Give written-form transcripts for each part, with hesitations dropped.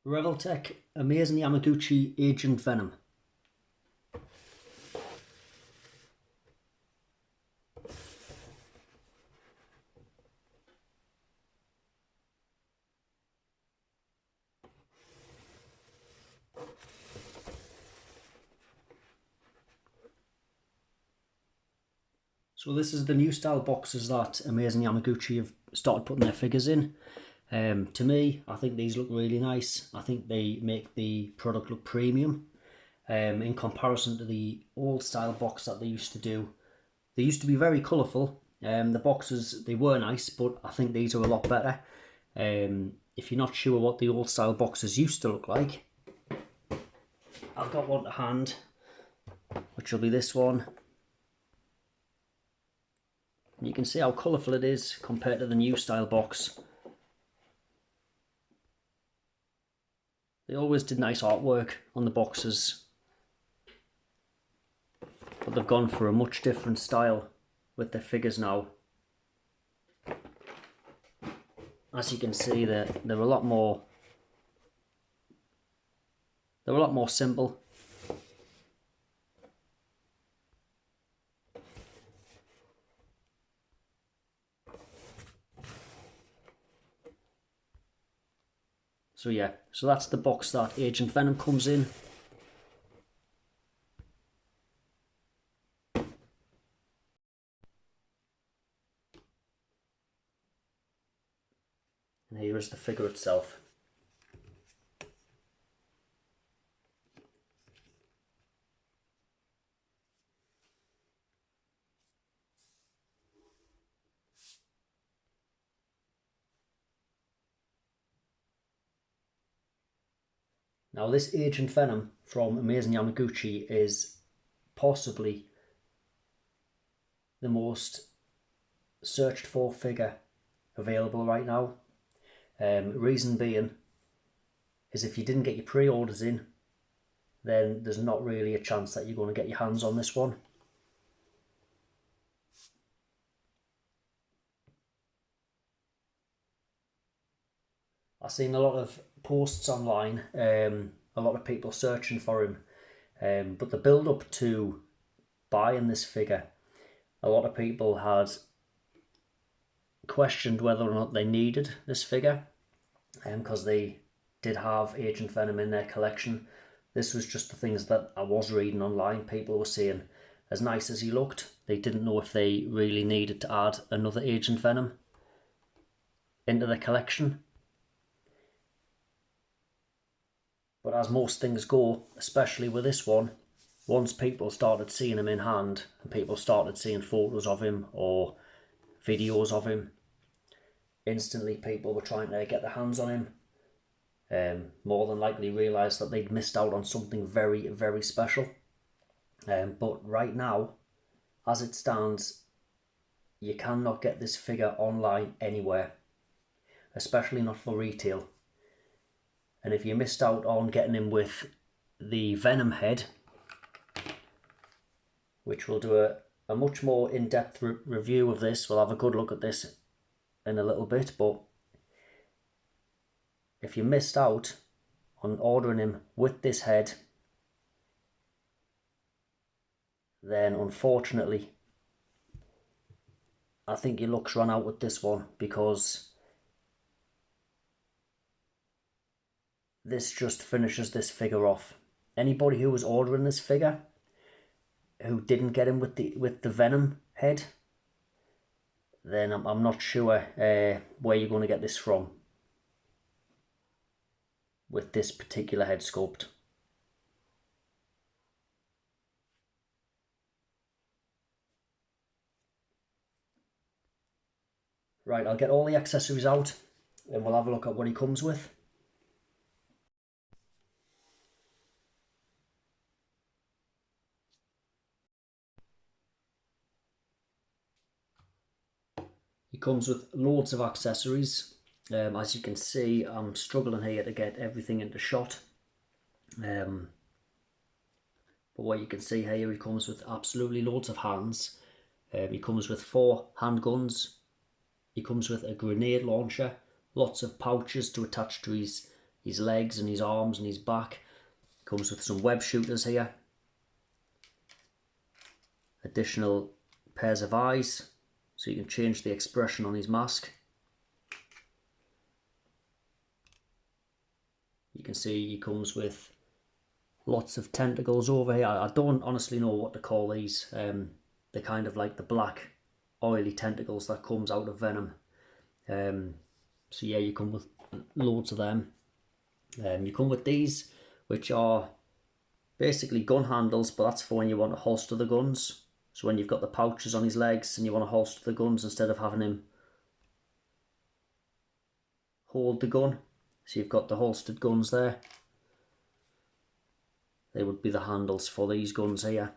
Revoltech Amazing Yamaguchi Agent Venom. So this is the new style boxes that Amazing Yamaguchi have started putting their figures in. To me, I think these look really nice. I think they make the product look premium in comparison to the old style box that they used to do. They used to be very colourful. The boxes, they were nice, but I think these are a lot better. If you're not sure what the old style boxes used to look like, I've got one to hand, which will be this one. And you can see how colourful it is compared to the new style box. They always did nice artwork on the boxes, but they've gone for a much different style with their figures now. As you can see, they're a lot more simple. So yeah, so that's the box that Agent Venom comes in. And here is the figure itself. Now this Agent Venom from Amazing Yamaguchi is possibly the most searched for figure available right now. Reason being is if you didn't get your pre-orders in, then there's not really a chance that you're going to get your hands on this one. I've seen a lot of posts online, a lot of people searching for him, but the build up to buying this figure, a lot of people had questioned whether or not they needed this figure, because they did have Agent Venom in their collection. This was just the things that I was reading online. People were saying, as nice as he looked, they didn't know if they really needed to add another Agent Venom into the collection. But as most things go, especially with this one, once people started seeing him in hand and people started seeing photos of him or videos of him, instantly people were trying to get their hands on him. More than likely realised that they'd missed out on something very, very special. But right now, as it stands, you cannot get this figure online anywhere, especially not for retail. And if you missed out on getting him with the Venom head, which we'll do a much more in-depth review of this, we'll have a good look at this in a little bit, but if you missed out on ordering him with this head, then unfortunately I think your luck's run out with this one, because this just finishes this figure off. Anybody who was ordering this figure who didn't get him with the Venom head, then I'm not sure where you're going to get this from with this particular head sculpt. Right, I'll get all the accessories out and we'll have a look at what he comes with. He comes with loads of accessories. As you can see, I'm struggling here to get everything into shot. But what you can see here, he comes with absolutely loads of hands. He comes with 4 handguns. He comes with a grenade launcher, lots of pouches to attach to his his legs and his arms and his back. Comes with some web shooters here. Additional pairs of eyes, so you can change the expression on his mask. You can see he comes with lots of tentacles over here. I don't honestly know what to call these. They're kind of like the black oily tentacles that comes out of Venom. So yeah, you come with loads of them. You come with these, which are basically gun handles, but that's for when you want to holster the guns. So when you've got the pouches on his legs and you want to holster the guns instead of having him hold the gun. So you've got the holstered guns there. They would be the handles for these guns here.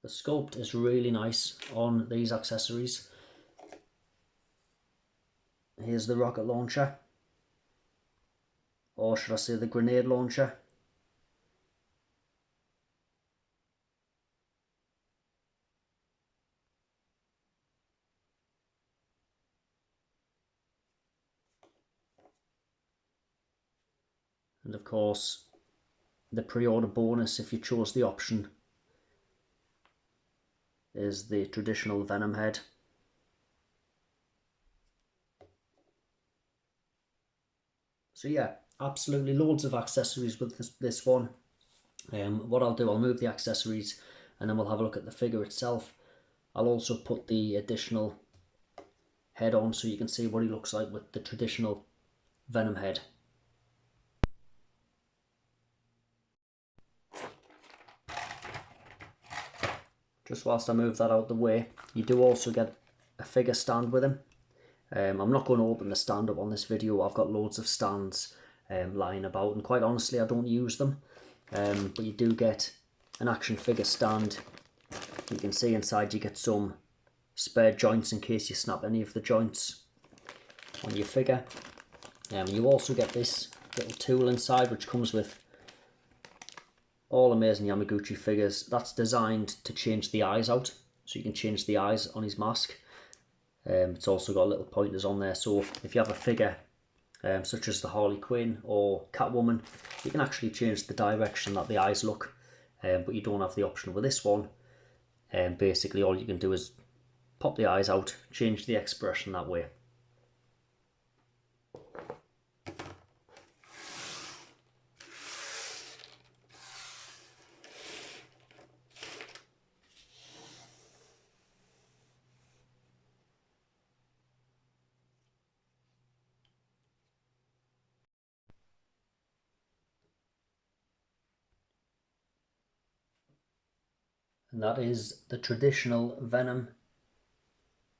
The sculpt is really nice on these accessories. Here's the rocket launcher, or should I say the grenade launcher. And of course, the pre-order bonus, if you chose the option, is the traditional Venom head. So yeah, absolutely loads of accessories with this one. What I'll do, I'll move the accessories and then we'll have a look at the figure itself. I'll also put the additional head on so you can see what he looks like with the traditional Venom head. Just whilst I move that out of the way, you do also get a figure stand with him. I'm not going to open the stand up on this video. I've got loads of stands lying about, and quite honestly I don't use them. But you do get an action figure stand. You can see inside you get some spare joints in case you snap any of the joints on your figure. You also get this little tool inside which comes with all amazing Yamaguchi figures. That's designed to change the eyes out, so you can change the eyes on his mask. It's also got little pointers on there, so if you have a figure such as the Harley Quinn or Catwoman, you can actually change the direction that the eyes look, but you don't have the option with this one. Basically all you can do is pop the eyes out, change the expression that way. And that is the traditional Venom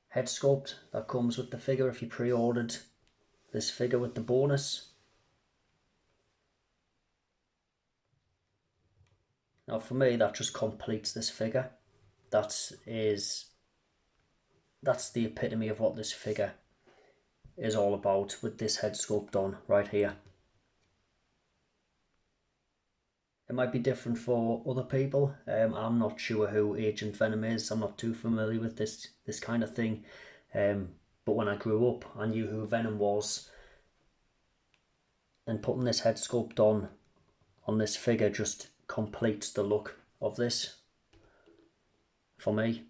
head sculpt that comes with the figure if you pre-ordered this figure with the bonus. Now for me, that just completes this figure. That's the epitome of what this figure is all about, with this head sculpt on right here. It might be different for other people. I'm not sure who Agent Venom is. I'm not too familiar with this kind of thing. But when I grew up, I knew who Venom was. And putting this head sculpt on this figure just completes the look of this for me.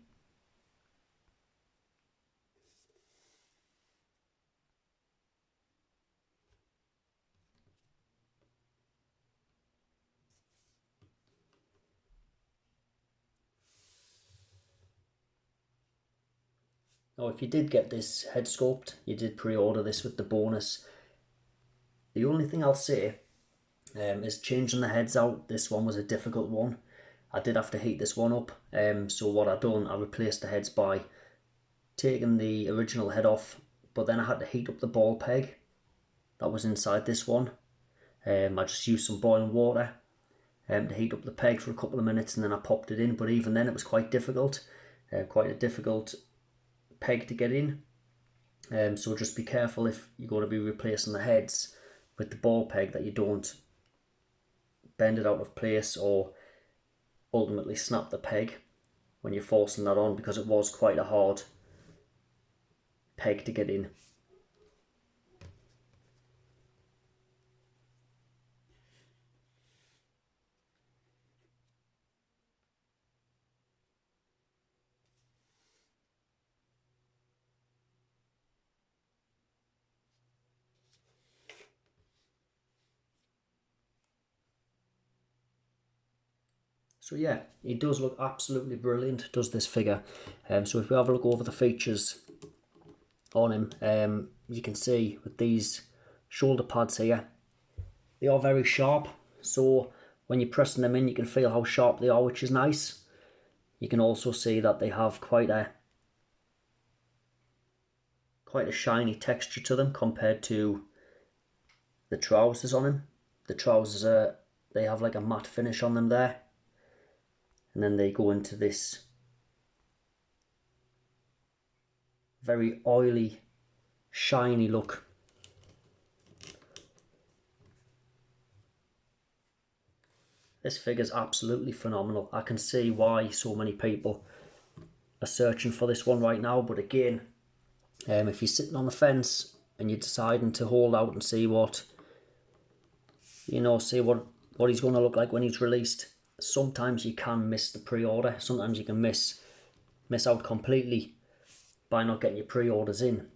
Now if you did get this head sculpt, you did pre-order this with the bonus, the only thing I'll say is changing the heads out. This one was a difficult one. I did have to heat this one up, so what I done, I replaced the heads by taking the original head off, but then I had to heat up the ball peg that was inside this one. I just used some boiling water to heat up the peg for a couple of minutes, and then I popped it in, but even then it was quite difficult, quite a difficult peg to get in. So just be careful if you're going to be replacing the heads with the ball peg that you don't bend it out of place or ultimately snap the peg. when you're forcing that on, because it was quite a hard peg to get in. So yeah, it does look absolutely brilliant, does this figure. So if we have a look over the features on him, you can see with these shoulder pads here, they are very sharp. So when you're pressing them in, you can feel how sharp they are, which is nice. You can also see that they have quite a shiny texture to them compared to the trousers on him. The trousers they have like a matte finish on them there. And then they go into this very oily, shiny look. This figure's absolutely phenomenal. I can see why so many people are searching for this one right now. But again, if you're sitting on the fence and you're deciding to hold out and see what, see what he's going to look like when he's released, sometimes you can miss the pre-order. Sometimes you can miss out completely by not getting your pre-orders in,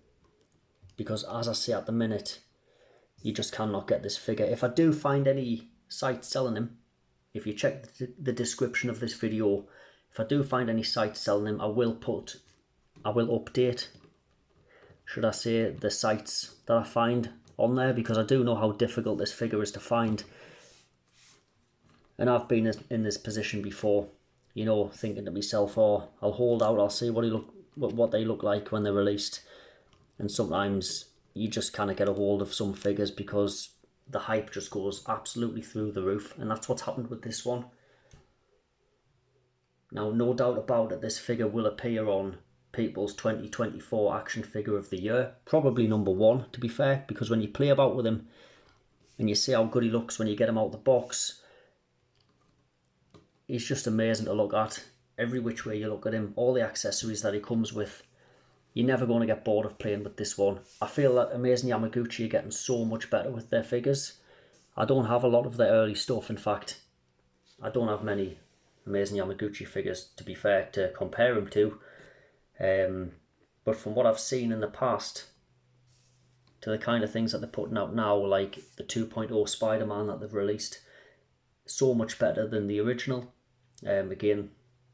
because as I say at the minute, you just cannot get this figure. If I do find any sites selling him, if you check the description of this video, if I do find any sites selling him, I will update, should I say, the sites that I find on there, because I do know how difficult this figure is to find. And I've been in this position before, thinking to myself, oh, I'll hold out, I'll see what they look like when they're released. And sometimes you just kind of get a hold of some figures because the hype just goes absolutely through the roof. And that's what's happened with this one. Now, no doubt about it, this figure will appear on people's 2024 action figure of the year. Probably number one, to be fair, because when you play about with him and you see how good he looks when you get him out of the box, he's just amazing to look at. Every which way you look at him, all the accessories that he comes with, you're never going to get bored of playing with this one. I feel that Amazing Yamaguchi are getting so much better with their figures. I don't have a lot of their early stuff. In fact, I don't have many Amazing Yamaguchi figures, to be fair, to compare him to. But from what I've seen in the past, to the kind of things that they're putting out now, like the 2.0 Spider-Man that they've released, so much better than the original. Again,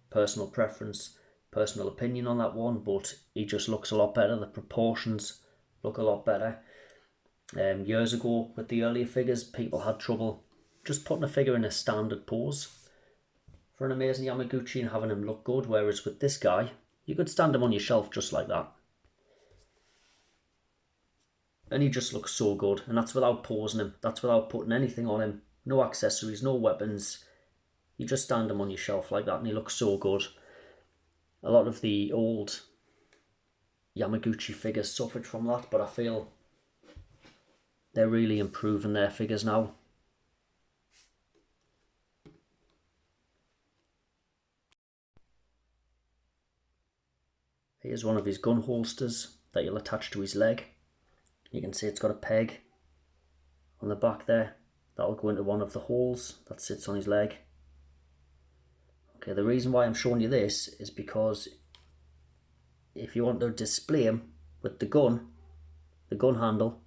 personal preference, personal opinion on that one, but he just looks a lot better. The proportions look a lot better. Years ago with the earlier figures, people had trouble just putting a figure in a standard pose for an Amazing Yamaguchi and having him look good, whereas with this guy, you could stand him on your shelf just like that. And he just looks so good, and that's without posing him, that's without putting anything on him, no accessories, no weapons. You just stand him on your shelf like that and he looks so good. A lot of the old Yamaguchi figures suffered from that, but I feel they're really improving their figures now. Here's one of his gun holsters that you'll attach to his leg. You can see it's got a peg on the back there. That'll go into one of the holes that sits on his leg. Okay, the reason why I'm showing you this is because if you want to display him with the gun handle,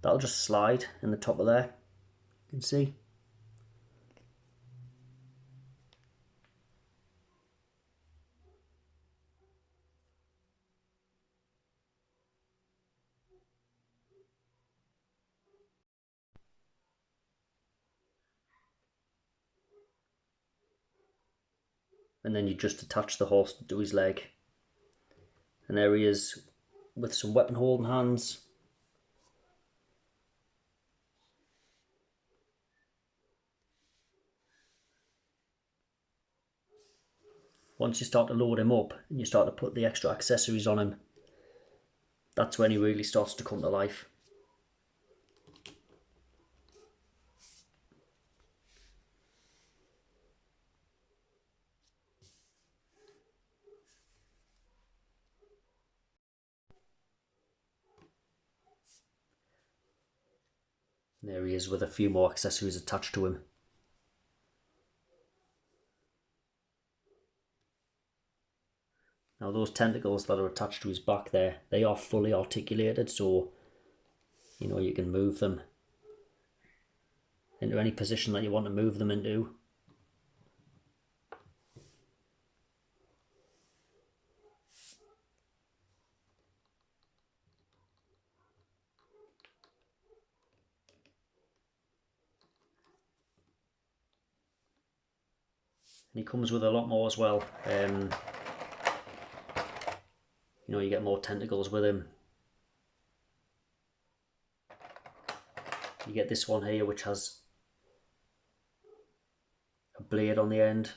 that'll just slide in the top of there. You can see. And then you just attach the holster to his leg. And there he is with some weapon holding hands. Once you start to load him up and you start to put the extra accessories on him, that's when he really starts to come to life. There he is with a few more accessories attached to him. Now those tentacles that are attached to his back there, they are fully articulated, so you know you can move them into any position that you want to move them into. And he comes with a lot more as well. You know, you get more tentacles with him. You get this one here which has a blade on the end.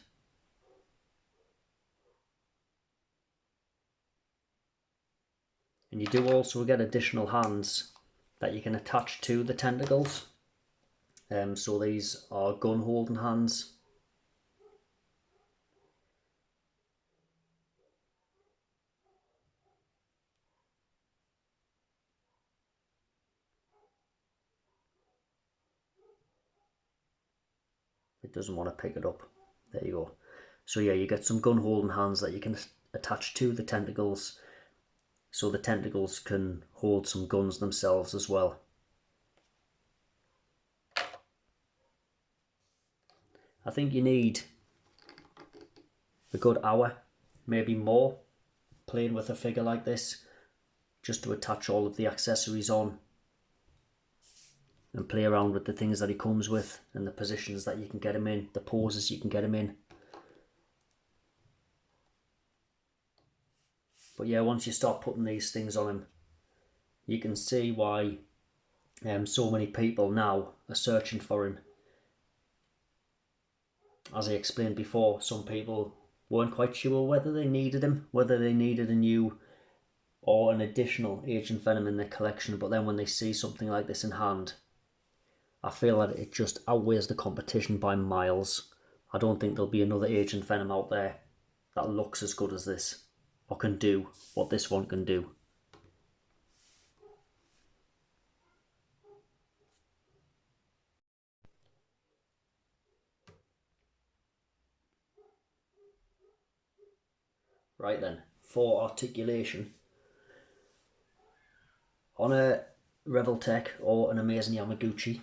And you do also get additional hands that you can attach to the tentacles. So these are gun holding hands. It doesn't want to pick it up. There you go. So yeah, you get some gun holding hands that you can attach to the tentacles, so the tentacles can hold some guns themselves as well. I think you need a good hour, maybe more, playing with a figure like this, just to attach all of the accessories on and play around with the things that he comes with and the positions that you can get him in, the poses you can get him in. But yeah, once you start putting these things on him, you can see why so many people now are searching for him. As I explained before, some people weren't quite sure whether they needed him, whether they needed a new or an additional Agent Venom in their collection, but then when they see something like this in hand, I feel that it just outweighs the competition by miles. I don't think there'll be another Agent Venom out there that looks as good as this, or can do what this one can do. Right then, for articulation, on a Revoltech or an amazing Yamaguchi,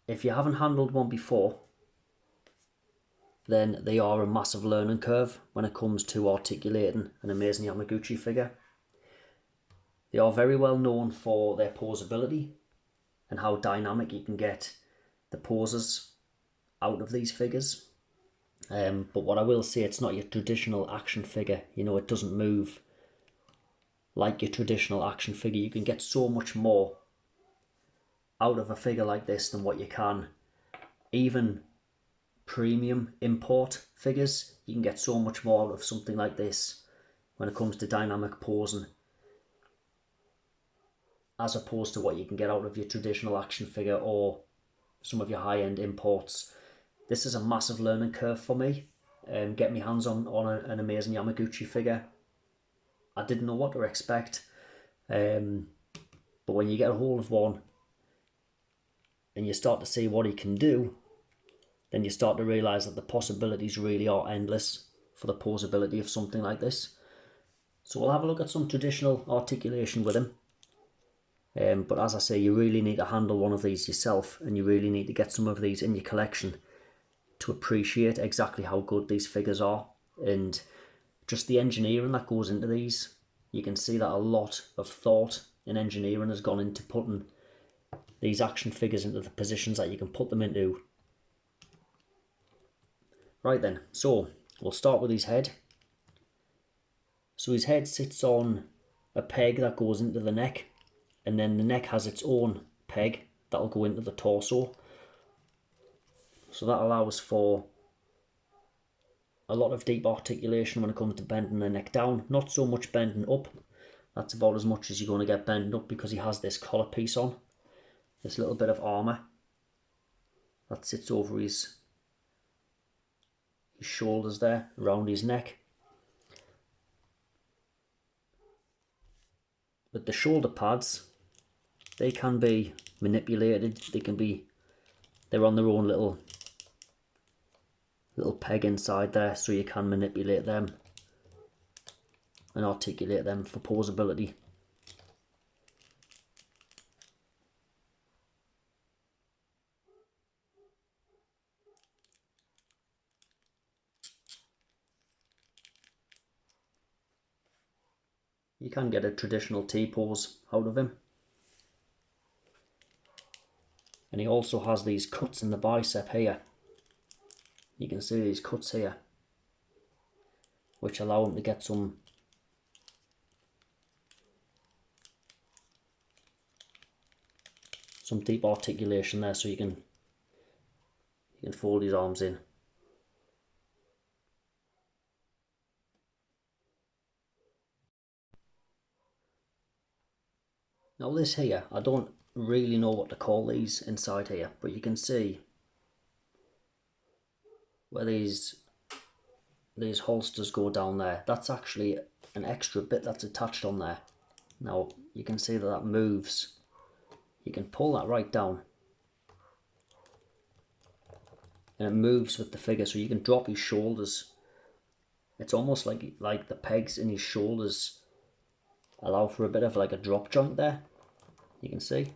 if you haven't handled one before, then they are a massive learning curve when it comes to articulating an amazing Yamaguchi figure. They are very well known for their posability and how dynamic you can get the poses out of these figures. But what I will say, it's not your traditional action figure. You know, it doesn't move like your traditional action figure. You can get so much more out of a figure like this than what you can even premium import figures. You can get so much more out of something like this when it comes to dynamic posing, as opposed to what you can get out of your traditional action figure or some of your high-end imports. This is a massive learning curve for me. Getting my hands on an amazing Yamaguchi figure. I didn't know what to expect, but when you get a hold of one and you start to see what he can do, then you start to realise that the possibilities really are endless for the posability of something like this. So we'll have a look at some traditional articulation with him. But as I say, you really need to handle one of these yourself, and you really need to get some of these in your collection to appreciate exactly how good these figures are, and just the engineering that goes into these. You can see that a lot of thought and engineering has gone into putting these action figures into the positions that you can put them into. Right then, so we'll start with his head. So his head sits on a peg that goes into the neck, and then the neck has its own peg that'll go into the torso. So that allows for a lot of deep articulation when it comes to bending the neck down. Not so much bending up. That's about as much as you're going to get bending up, because he has this collar piece on. This little bit of armour that sits over his shoulders there, around his neck. With the shoulder pads, they can be manipulated. They're on their own little peg inside there, so you can manipulate them and articulate them for posability. You can get a traditional T-pose out of him. And he also has these cuts in the bicep here. You can see these cuts here, which allow him to get some deep articulation there, so you can fold his arms in. Now this here, I don't really know what to call these inside here, but you can see where these holsters go down there. That's actually an extra bit that's attached on there. Now you can see that moves. You can pull that right down and it moves with the figure, so you can drop his shoulders. It's almost like the pegs in his shoulders allow for a bit of like a drop joint there. You can see.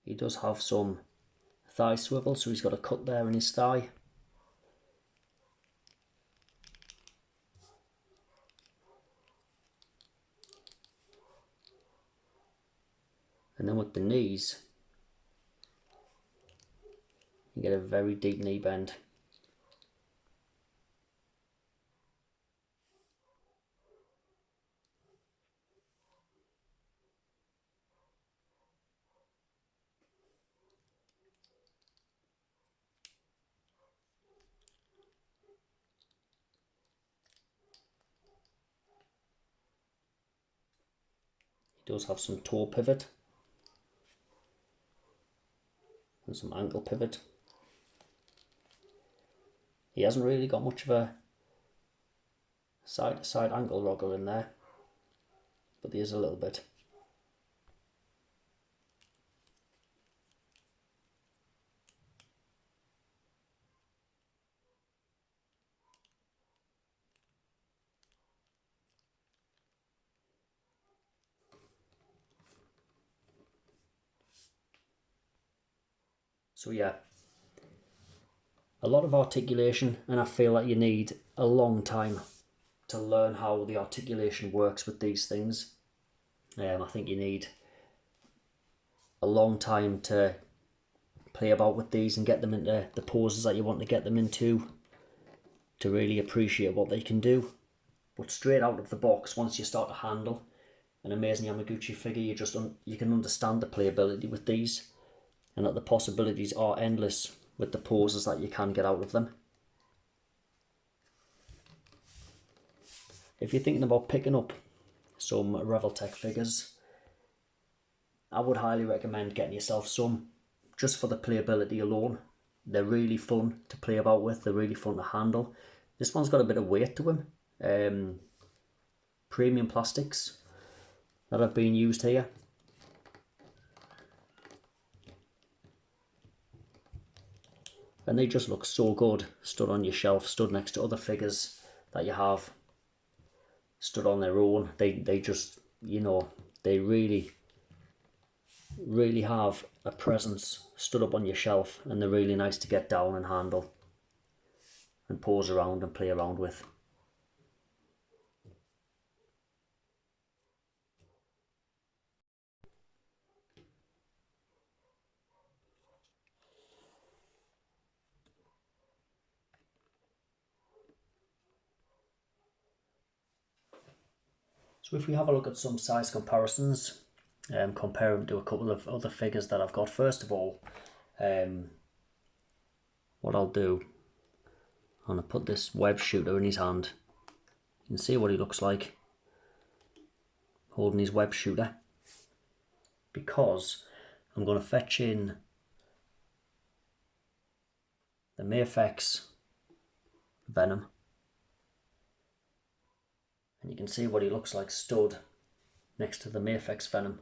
He does have some thigh swivel, so he's got a cut there in his thigh. And then with the knees, you get a very deep knee bend. He does have some toe pivot and some ankle pivot. He hasn't really got much of a side to side ankle rocker in there, but there's a little bit. So yeah, a lot of articulation, and I feel like you need a long time to learn how the articulation works with these things. I think you need a long time to play about with these and get them into the poses that you want to get them into to really appreciate what they can do. But straight out of the box, once you start to handle an amazing Yamaguchi figure, you can understand the playability with these, and that the possibilities are endless with the poses that you can get out of them. If you're thinking about picking up some Revoltech figures, I would highly recommend getting yourself some, just for the playability alone. They're really fun to play about with, they're really fun to handle. This one's got a bit of weight to him. Premium plastics that have been used here. And they just look so good stood on your shelf, stood next to other figures that you have stood on their own. They just, you know, they really have a presence stood up on your shelf, and they're really nice to get down and handle and pose around and play around with. So if we have a look at some size comparisons, compare them to a couple of other figures that I've got. First of all, what I'll do, I'm going to put this web shooter in his hand. You can see what he looks like holding his web shooter, because I'm going to fetch in the Mayfix Venom, and you can see what he looks like stood next to the Mayfix Venom.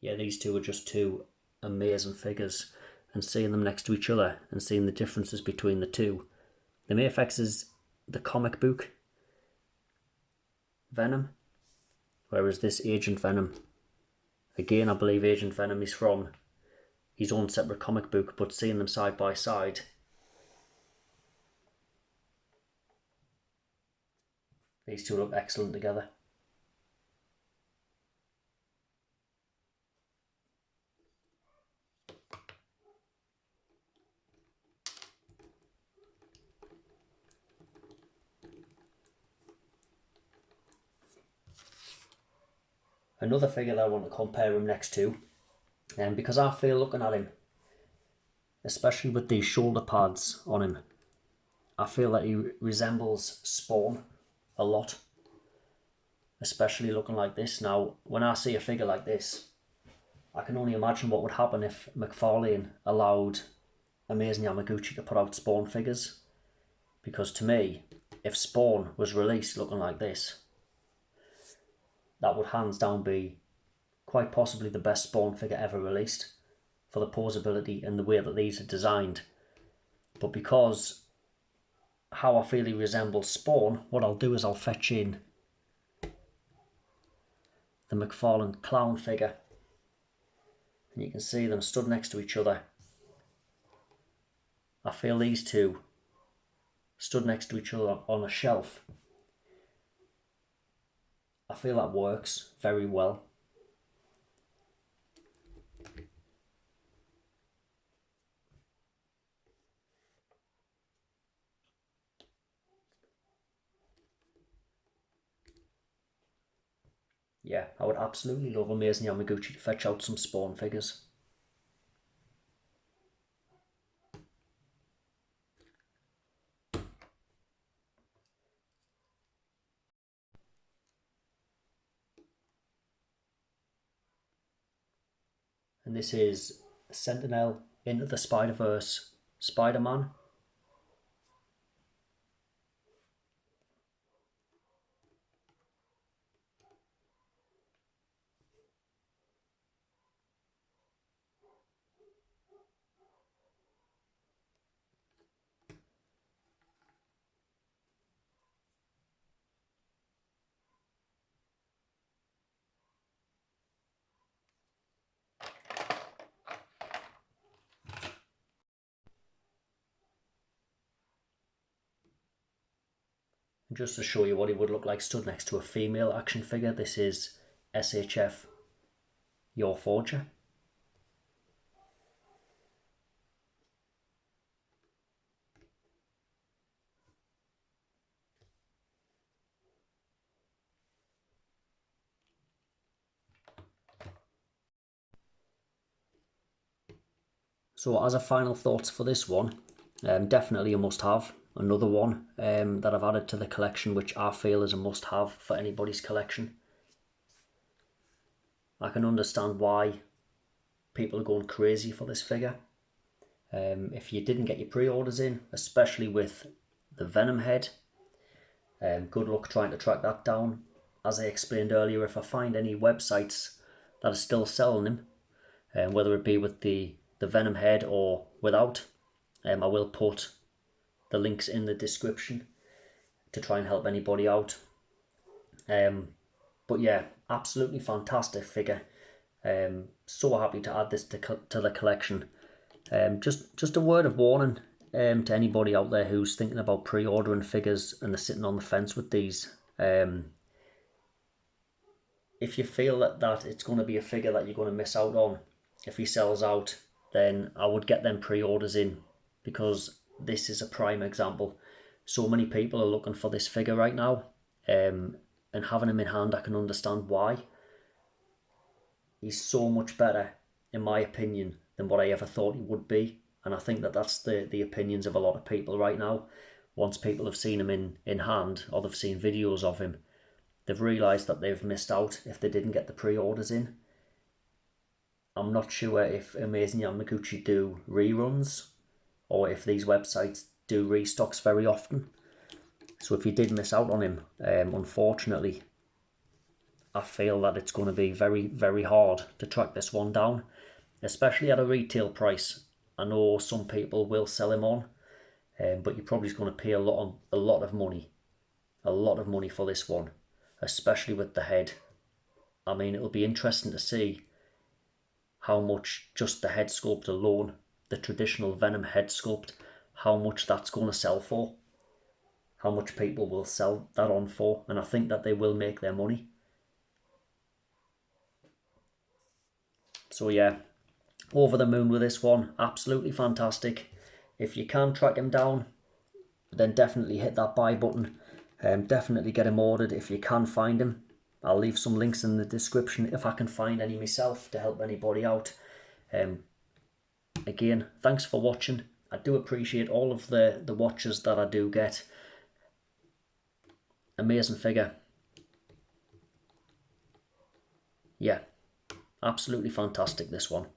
Yeah, these two are just two amazing figures, and seeing them next to each other and seeing the differences between the two. The Mayfix is the comic book Venom, whereas this Agent Venom, again I believe Agent Venom is from his own separate comic book, but seeing them side by side, these two look excellent together. Another figure that I want to compare him next to, and because I feel looking at him, especially with these shoulder pads on him, I feel that he resembles Spawn a lot, especially looking like this. Now, when I see a figure like this, I can only imagine what would happen if McFarlane allowed Amazing Yamaguchi to put out Spawn figures, because to me, if Spawn was released looking like this, that would hands down be quite possibly the best Spawn figure ever released, for the posability and the way that these are designed. But because how I feel he resembles Spawn, what I'll do is I'll fetch in the McFarlane clown figure, and you can see them stood next to each other. I feel these two stood next to each other on a shelf, I feel that works very well. Yeah, I would absolutely love Amazing Yamaguchi to fetch out some Spawn figures. And this is Sentinel Into the Spider-Verse Spider-Man. Just to show you what he would look like stood next to a female action figure, this is SHF Your Forger. So as a final thoughts for this one, definitely a must-have. Another one that I've added to the collection, which I feel is a must-have for anybody's collection. I can understand why people are going crazy for this figure. If you didn't get your pre-orders in, especially with the Venom head, good luck trying to track that down. As I explained earlier, if I find any websites that are still selling them, whether it be with the the Venom head or without. I will put the links in the description to try and help anybody out. But yeah, absolutely fantastic figure. So happy to add this to the collection. Just a word of warning to anybody out there who's thinking about pre-ordering figures and they're sitting on the fence with these. If you feel that it's going to be a figure that you're going to miss out on, if he sells out, then I would get them pre-orders in, because this is a prime example. So many people are looking for this figure right now, and having him in hand, I can understand why. He's so much better, in my opinion, than what I ever thought he would be. And I think that that's the opinions of a lot of people right now. Once people have seen him in hand, or they've seen videos of him, they've realised that they've missed out if they didn't get the pre-orders in. I'm not sure if Amazing Yamaguchi do reruns, or if these websites do restocks very often. So if you did miss out on him, unfortunately, I feel that it's going to be very, very hard to track this one down, especially at a retail price. I know some people will sell him on, but you're probably going to pay a lot of money for this one, especially with the head. I mean, it'll be interesting to see how much just the head sculpt alone, the traditional Venom head sculpt, how much that's going to sell for, how much people will sell that on for, and I think that they will make their money. So yeah, over the moon with this one, absolutely fantastic. If you can track him down, then definitely hit that buy button. Definitely get him ordered if you can find him. I'll leave some links in the description if I can find any myself to help anybody out. Again, thanks for watching. I do appreciate all of the watches that I do get. Amazing figure. Yeah, absolutely fantastic, this one.